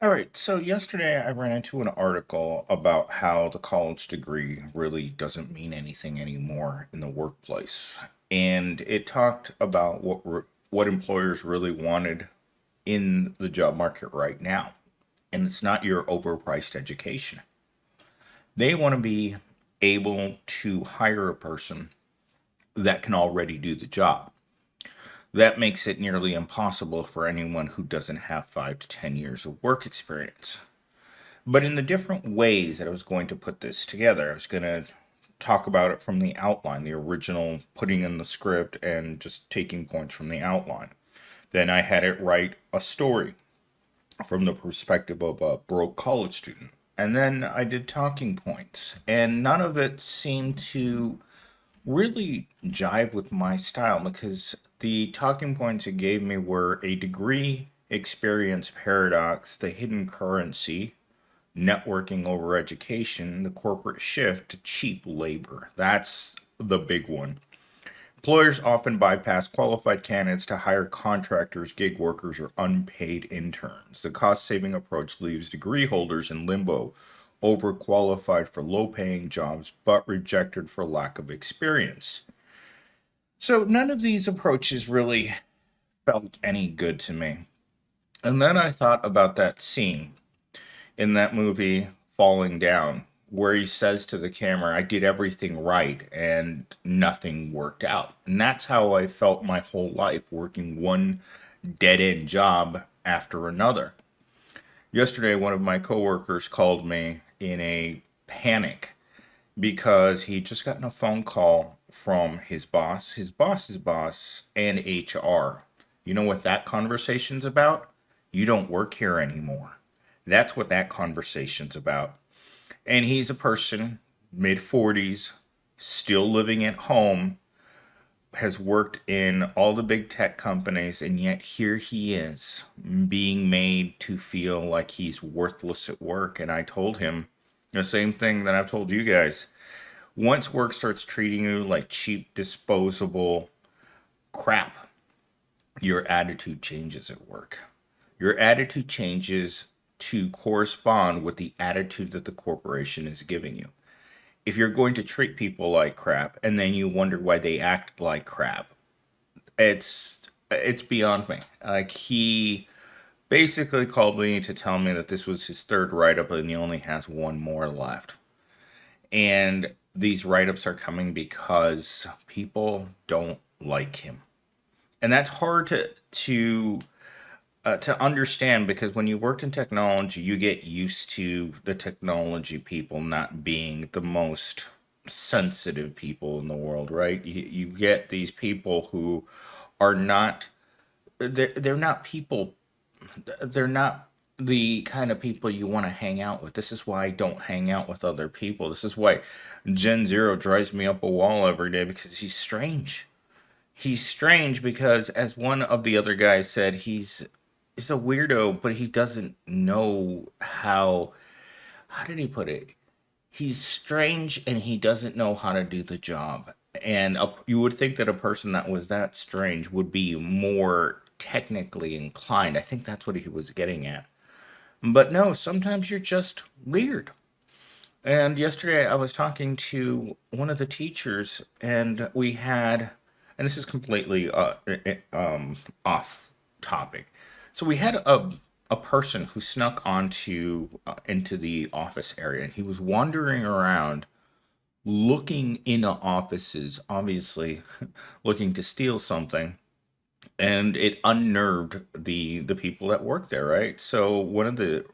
All right, so yesterday I ran into an article about how the college degree really doesn't mean anything anymore in the workplace. And it talked about what employers really wanted in the job market right now. And it's not your overpriced education. They want to be able to hire a person that can already do the job. That makes it nearly impossible for anyone who doesn't have 5 to 10 years of work experience. But in the different ways that I was going to put this together, I was going to talk about it from the outline, the original putting in the script and just taking points from the outline. Then I had it write a story from the perspective of a broke college student. And then I did talking points, and none of it seemed to really jive with my style because the talking points it gave me were a degree experience paradox, the hidden currency, networking over education, the corporate shift to cheap labor. That's the big one. Employers often bypass qualified candidates to hire contractors, gig workers, or unpaid interns. The cost saving approach leaves degree holders in limbo, overqualified for low paying jobs, but rejected for lack of experience. So none of these approaches really felt any good to me. And then I thought about that scene in that movie Falling Down, where he says to the camera, I did everything right and nothing worked out. And that's how I felt my whole life, working one dead end job after another. Yesterday, one of my coworkers called me in a panic because he just gotten a phone call from his boss's boss, and HR. You know what that conversation's about? You don't work here anymore. That's what that conversation's about. And he's a person, mid 40s, still living at home, has worked in all the big tech companies, and yet here he is being made to feel like he's worthless at work. And I told him the same thing that I've told you guys. Once work starts treating you like cheap, disposable crap, your attitude changes at work. Your attitude changes to correspond with the attitude that the corporation is giving you. If you're going to treat people like crap and then you wonder why they act like crap, it's beyond me. Like he basically called me to tell me that this was his third write up and he only has one more left. And these write ups are coming because people don't like him. And that's hard to understand because when you worked in technology, you get used to the technology people not being the most sensitive people in the world, right? You get these people who are not they're not people they're not the kind of people you want to hang out with. This is why I don't hang out with other people. This is why Gen Zero drives me up a wall every day because he's strange. He's strange because, as one of the other guys said, he's a weirdo, but he doesn't know how. How did he put it? He's strange and he doesn't know how to do the job. And you would think that a person that was that strange would be more technically inclined. I think that's what he was getting at. But no, sometimes you're just weird. And yesterday I was talking to one of the teachers, and we had, and this is completely off topic. So we had a person who snuck onto into the office area, and he was wandering around looking into offices, obviously looking to steal something, and it unnerved the people that work there, right? So one of the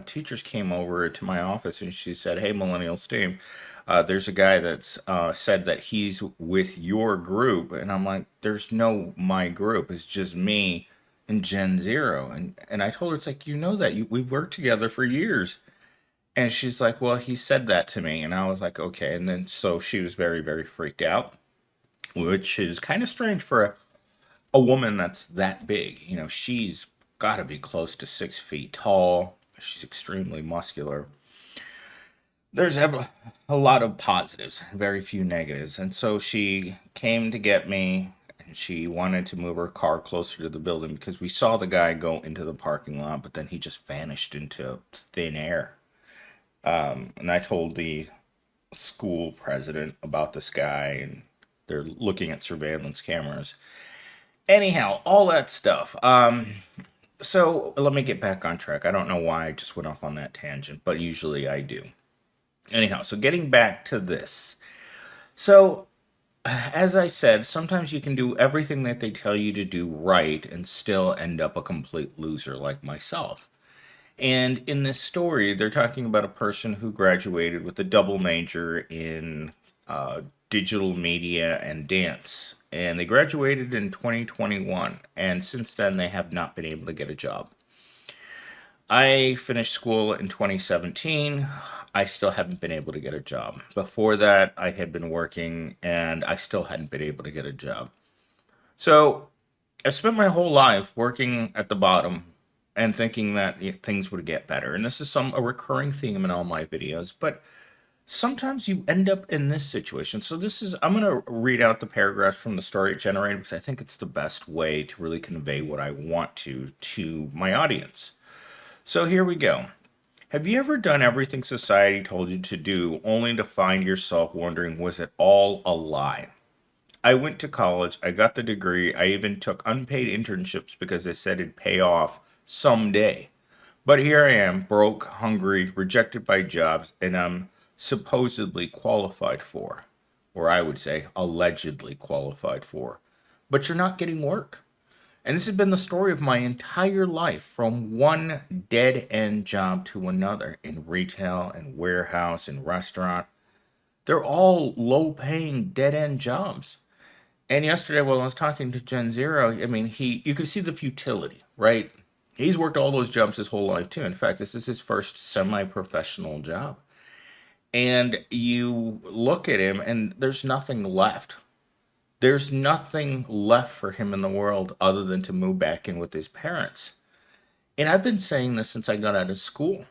teachers came over to my office and she said, "Hey, Millennial Steam, there's a guy that's said that he's with your group," and I'm like, "There's no my group. It's just me and Gen Zero." And I told her, it's like, you know that we've worked together for years. And she's like, "Well, he said that to me," and I was like, "Okay." And then so she was very very freaked out, which is kind of strange for a woman that's that big. You know, she's got to be close to 6 feet tall. She's extremely muscular. There's a lot of positives, very few negatives. And so she came to get me. And she wanted to move her car closer to the building because we saw the guy go into the parking lot, but then he just vanished into thin air. And I told the school president about this guy, and they're looking at surveillance cameras. Anyhow, all that stuff. So let me get back on track. I don't know why I just went off on that tangent, but usually I do. Anyhow, so getting back to this. So, as I said, sometimes you can do everything that they tell you to do right and still end up a complete loser like myself. And in this story, they're talking about a person who graduated with a double major in digital media and dance. And they graduated in 2021. And since then, they have not been able to get a job. I finished school in 2017. I still haven't been able to get a job. Before that, I had been working and I still hadn't been able to get a job. So I've spent my whole life working at the bottom and thinking that things would get better. And this is a recurring theme in all my videos, but sometimes you end up in this situation. So I'm going to read out the paragraphs from the story it generated because I think it's the best way to really convey what I want to my audience. So here we go. Have you ever done everything society told you to do only to find yourself wondering, was it all a lie? I went to college, I got the degree, I even took unpaid internships because they said it'd pay off someday. But here I am, broke, hungry, rejected by jobs, and I'm supposedly qualified for, or I would say allegedly qualified for. But you're not getting work. And this has been the story of my entire life, from one dead end job to another in retail and warehouse and restaurant. They're all low paying dead end jobs. And yesterday, while I was talking to Gen Zero, I mean, you could see the futility, right? He's worked all those jobs his whole life too. In fact, this is his first semi-professional job. And you look at him, and there's nothing left. There's nothing left for him in the world other than to move back in with his parents. And I've been saying this since I got out of school.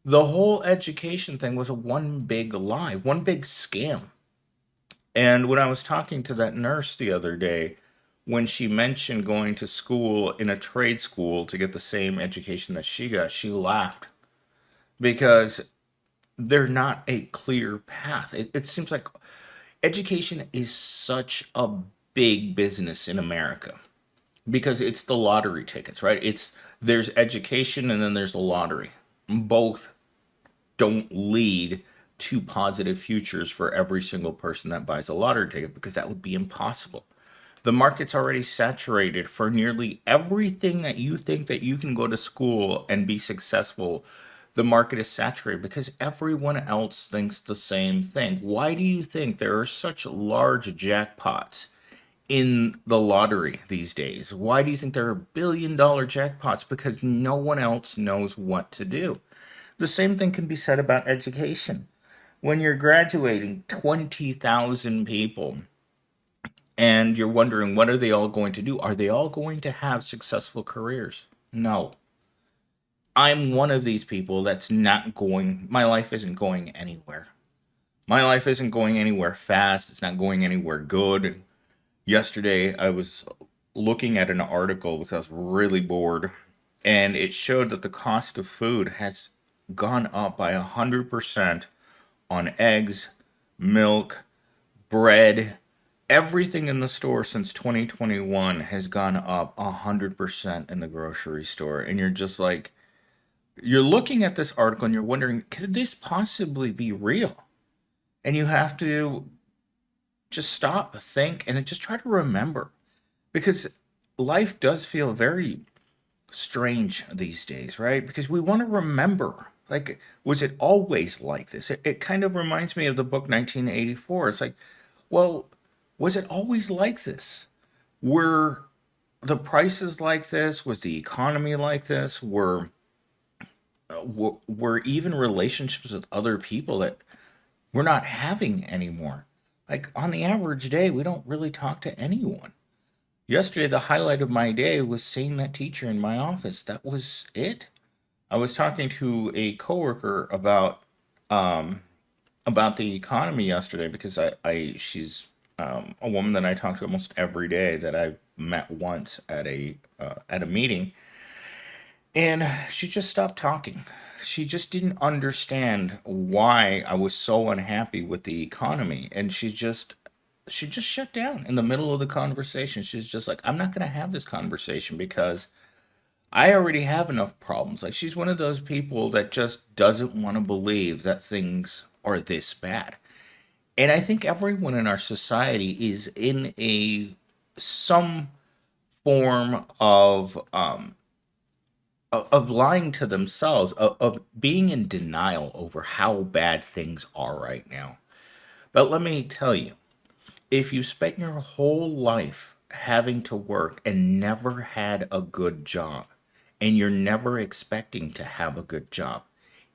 The whole education thing was a one big lie, one big scam. And when I was talking to that nurse the other day, when she mentioned going to school in a trade school to get the same education that she got, she laughed because they're not a clear path. It seems like education is such a big business in America because it's the lottery tickets, right? There's education and then there's the lottery. Both don't lead to positive futures for every single person that buys a lottery ticket because that would be impossible. The market's already saturated for nearly everything that you think that you can go to school and be successful. The market is saturated because everyone else thinks the same thing. Why do you think there are such large jackpots in the lottery these days? Why do you think there are $1 billion jackpots? Because no one else knows what to do. The same thing can be said about education. When you're graduating 20,000 people and you're wondering, what are they all going to do? Are they all going to have successful careers? No. I'm one of these people that's not going, my life isn't going anywhere. My life isn't going anywhere fast. It's not going anywhere good. Yesterday, I was looking at an article because I was really bored, and it showed that the cost of food has gone up by 100% on eggs, milk, bread. Everything in the store since 2021 has gone up 100% in the grocery store. And you're just like, you're looking at this article and you're wondering, could this possibly be real? And you have to just stop, think, and then just try to remember. Because life does feel very strange these days, right? Because we want to remember, like, was it always like this? It kind of reminds me of the book 1984. It's like, well, was it always like this? Were the prices like this? Was the economy like this? Were even relationships with other people that we're not having anymore? Like on the average day, we don't really talk to anyone. Yesterday, the highlight of my day was seeing that teacher in my office. That was it. I was talking to a coworker um about the economy yesterday because I she's a woman that I talk to almost every day that I met once at a meeting, and she just stopped talking. She just didn't understand why I was so unhappy with the economy, and she just shut down in the middle of the conversation. She's just like, I'm not going to have this conversation because I already have enough problems. Like, she's one of those people that just doesn't want to believe that things are this bad. And I think everyone in our society is in a some form of lying to themselves, of being in denial over how bad things are right now. But let me tell you, if you spent your whole life having to work and never had a good job, and you're never expecting to have a good job,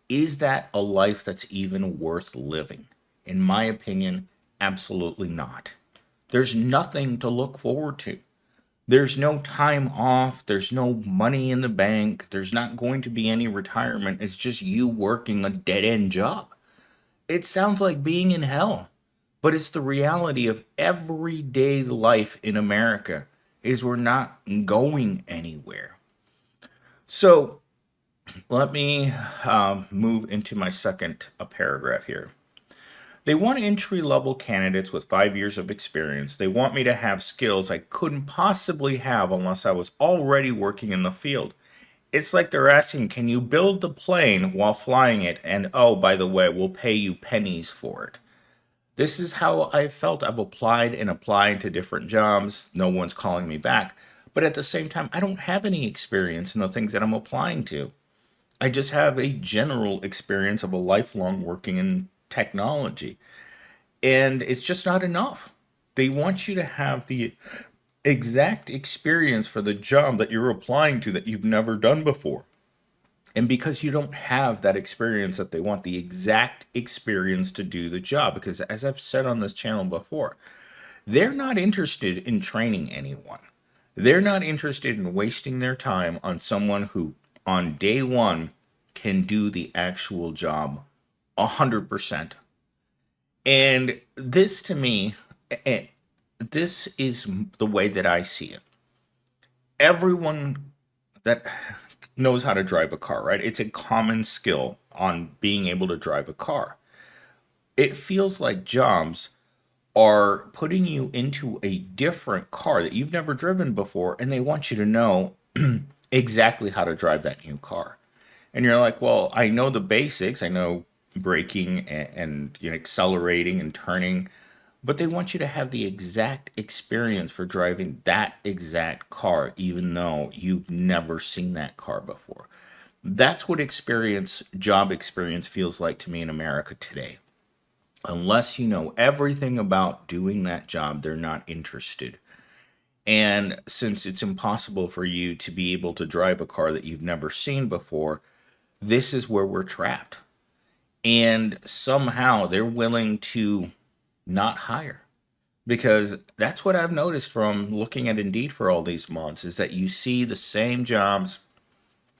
is that a life that's even worth living? In my opinion, absolutely not. There's nothing to look forward to. There's no time off. There's no money in the bank. There's not going to be any retirement. It's just you working a dead end job. It sounds like being in hell, but it's the reality of everyday life in America is we're not going anywhere. So let me move into my second paragraph here. They want entry level candidates with 5 years of experience. They want me to have skills I couldn't possibly have unless I was already working in the field. It's like they're asking, can you build the plane while flying it? And oh, by the way, we'll pay you pennies for it. This is how I felt. I've applied and applied to different jobs. No one's calling me back. But at the same time, I don't have any experience in the things that I'm applying to. I just have a general experience of a lifelong working in technology. And it's just not enough. They want you to have the exact experience for the job that you're applying to that you've never done before. And because you don't have that experience that they want, the exact experience to do the job, because as I've said on this channel before, they're not interested in training anyone. They're not interested in wasting their time on someone who, on day one, can do the actual job 100%. And this to me, eh, this is the way that I see it. Everyone that knows how to drive a car, right? It's a common skill on being able to drive a car. It feels like jobs are putting you into a different car that you've never driven before, and they want you to know exactly how to drive that new car. And you're like, well, I know the basics. I know braking and accelerating and turning, but they want you to have the exact experience for driving that exact car, even though you've never seen that car before. That's what job experience feels like to me in America today. Unless you know everything about doing that job, they're not interested. And since it's impossible for you to be able to drive a car that you've never seen before, this is where we're trapped. And somehow they're willing to not hire. Because that's what I've noticed from looking at Indeed for all these months is that you see the same jobs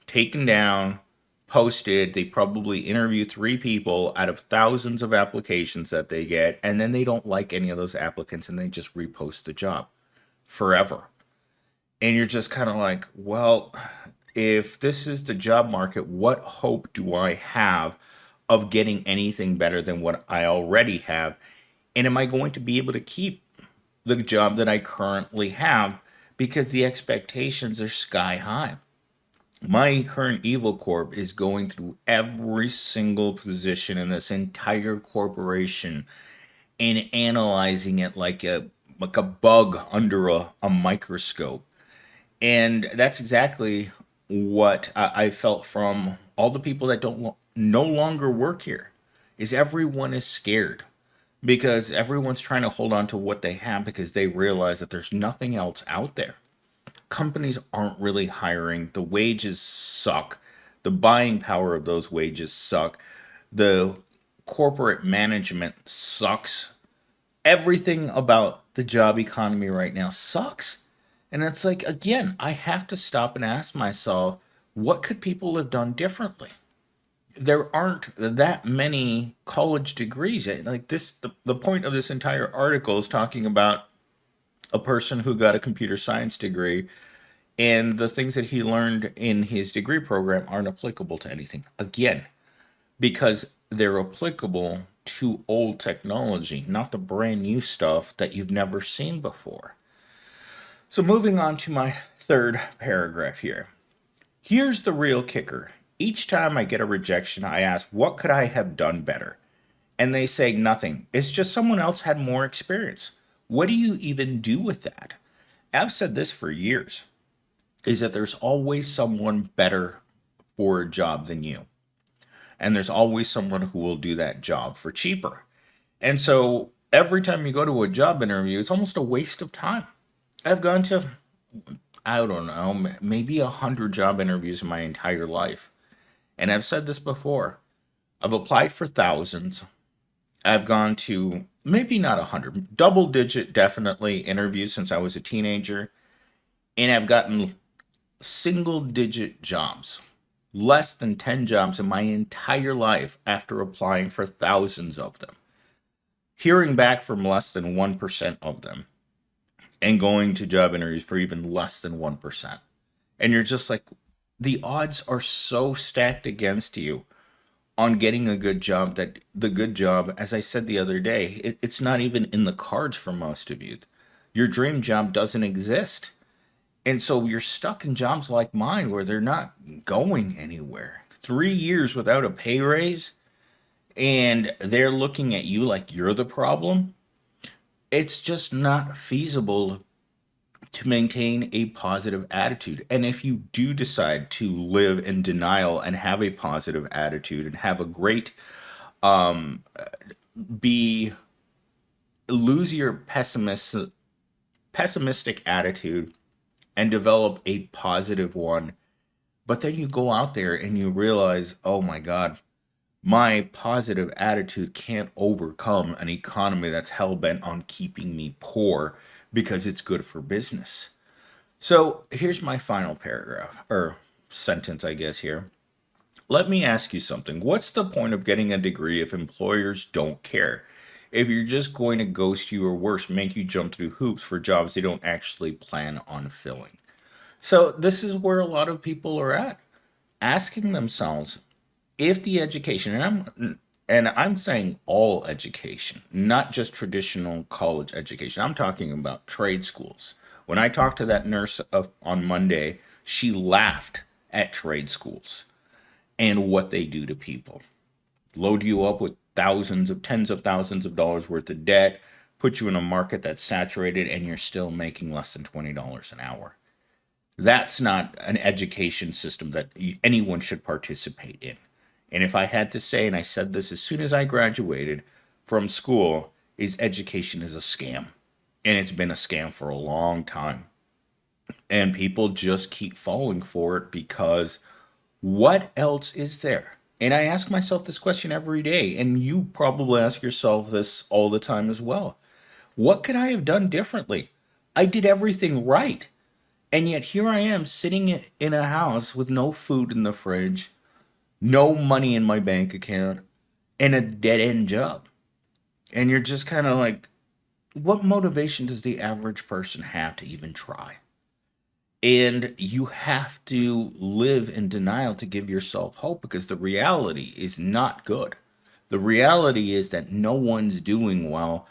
taken down, posted. They probably interview three people out of thousands of applications that they get, and then they don't like any of those applicants and they just repost the job forever. And you're just kind of like, well, if this is the job market, what hope do I have of getting anything better than what I already have? And am I going to be able to keep the job that I currently have? Because the expectations are sky high. My current Evil Corp is going through every single position in this entire corporation and analyzing it like a bug under a microscope. And that's exactly what I felt from all the people that don't no longer work here. Is everyone is scared because everyone's trying to hold on to what they have because they realize that there's nothing else out there. Companies aren't really hiring. The wages suck. The buying power of those wages suck. The corporate management sucks. Everything about the job economy right now sucks. And it's like, again, I have to stop and ask myself, what could people have done differently? there aren't that many college degrees. Like this, the point of this entire article is talking about a person who got a computer science degree, and the things that he learned in his degree program aren't applicable to anything. Again, because they're applicable to old technology, not the brand new stuff that you've never seen before. So, moving on to my third paragraph here. Here's the real kicker. Each time I get a rejection, I ask, what could I have done better? And they say nothing. It's just someone else had more experience. What do you even do with that? I've said this for years, is that there's always someone better for a job than you. And there's always someone who will do that job for cheaper. And so every time you go to a job interview, it's almost a waste of time. I've gone to, I don't know, maybe 100 job interviews in my entire life. And I've said this before. I've applied for thousands. I've gone to maybe not 100, double digit definitely interviews since I was a teenager. And I've gotten single digit jobs, less than 10 jobs in my entire life after applying for thousands of them. Hearing back from less than 1% of them and going to job interviews for even less than 1%. And you're just like, the odds are so stacked against you on getting a good job that the good job, as I said the other day, it's not even in the cards for most of you. Your dream job doesn't exist. And so you're stuck in jobs like mine where they're not going anywhere. 3 years without a pay raise, and they're looking at you like you're the problem. It's just not feasible to maintain a positive attitude. And if you do decide to live in denial and have a positive attitude and have a great be lose your pessimistic attitude and develop a positive one, but then you go out there and you realize, oh my God, my positive attitude can't overcome an economy that's hell bent on keeping me poor because it's good for business. So here's my final paragraph, or sentence, I guess, here. Let me ask you something. What's the point of getting a degree if employers don't care? If you're just going to ghost you or worse, make you jump through hoops for jobs they don't actually plan on filling. So this is where a lot of people are at, asking themselves if the education, and I'm saying all education, not just traditional college education. I'm talking about trade schools. When I talked to that nurse on Monday, she laughed at trade schools and what they do to people. Load you up with tens of thousands of dollars worth of debt, put you in a market that's saturated, and you're still making less than $20 an hour. That's not an education system that anyone should participate in. And if I had to say, and I said this as soon as I graduated from school, is education is a scam. And it's been a scam for a long time. And people just keep falling for it because what else is there? And I ask myself this question every day, and you probably ask yourself this all the time as well. What could I have done differently? I did everything right. And yet here I am sitting in a house with no food in the fridge, no money in my bank account, and a dead end job. And you're just kind of like, what motivation does the average person have to even try? And you have to live in denial to give yourself hope because the reality is not good. The reality is that no one's doing well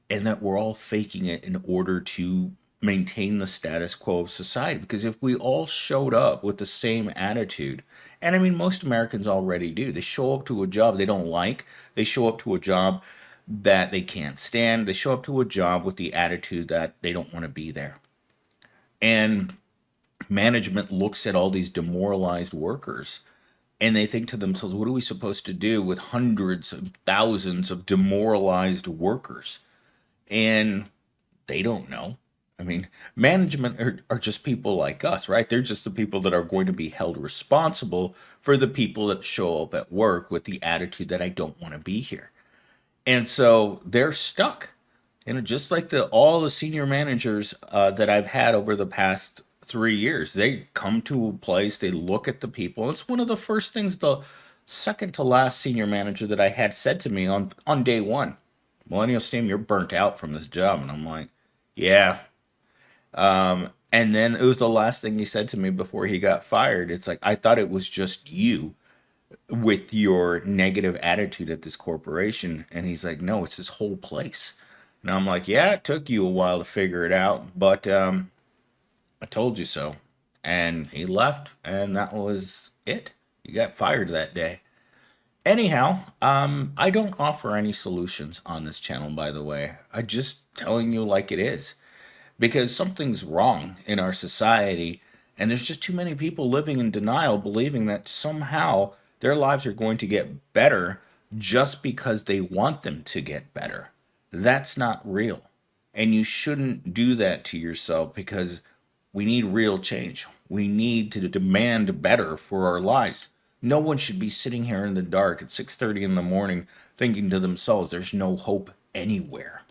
and that we're all faking it in order to maintain the status quo of society. Because if we all showed up with the same attitude, and I mean, most Americans already do, they show up to a job they don't like, they show up to a job that they can't stand, they show up to a job with the attitude that they don't want to be there. And management looks at all these demoralized workers and they think to themselves, what are we supposed to do with hundreds of thousands of demoralized workers? And they don't know. I mean, management are just people like us, right? They're just the people that are going to be held responsible for the people that show up at work with the attitude that I don't want to be here. And so they're stuck. Just like all the senior managers that I've had over the past 3 years, they come to a place, they look at the people. It's one of the first things second to last senior manager that I had said to me on day one, Millennial Steam, you're burnt out from this job. And I'm like, yeah. And then it was the last thing he said to me before he got fired. It's like, I thought it was just you with your negative attitude at this corporation. And he's like, no, it's this whole place. And I'm like, yeah, it took you a while to figure it out, but I told you so. And he left, and that was it. He got fired that day. Anyhow, I don't offer any solutions on this channel, by the way. I'm just telling you like it is. Because something's wrong in our society, and there's just too many people living in denial, believing that somehow their lives are going to get better just because they want them to get better. That's not real. And you shouldn't do that to yourself because we need real change. We need to demand better for our lives. No one should be sitting here in the dark at 6:30 in the morning thinking to themselves there's no hope anywhere.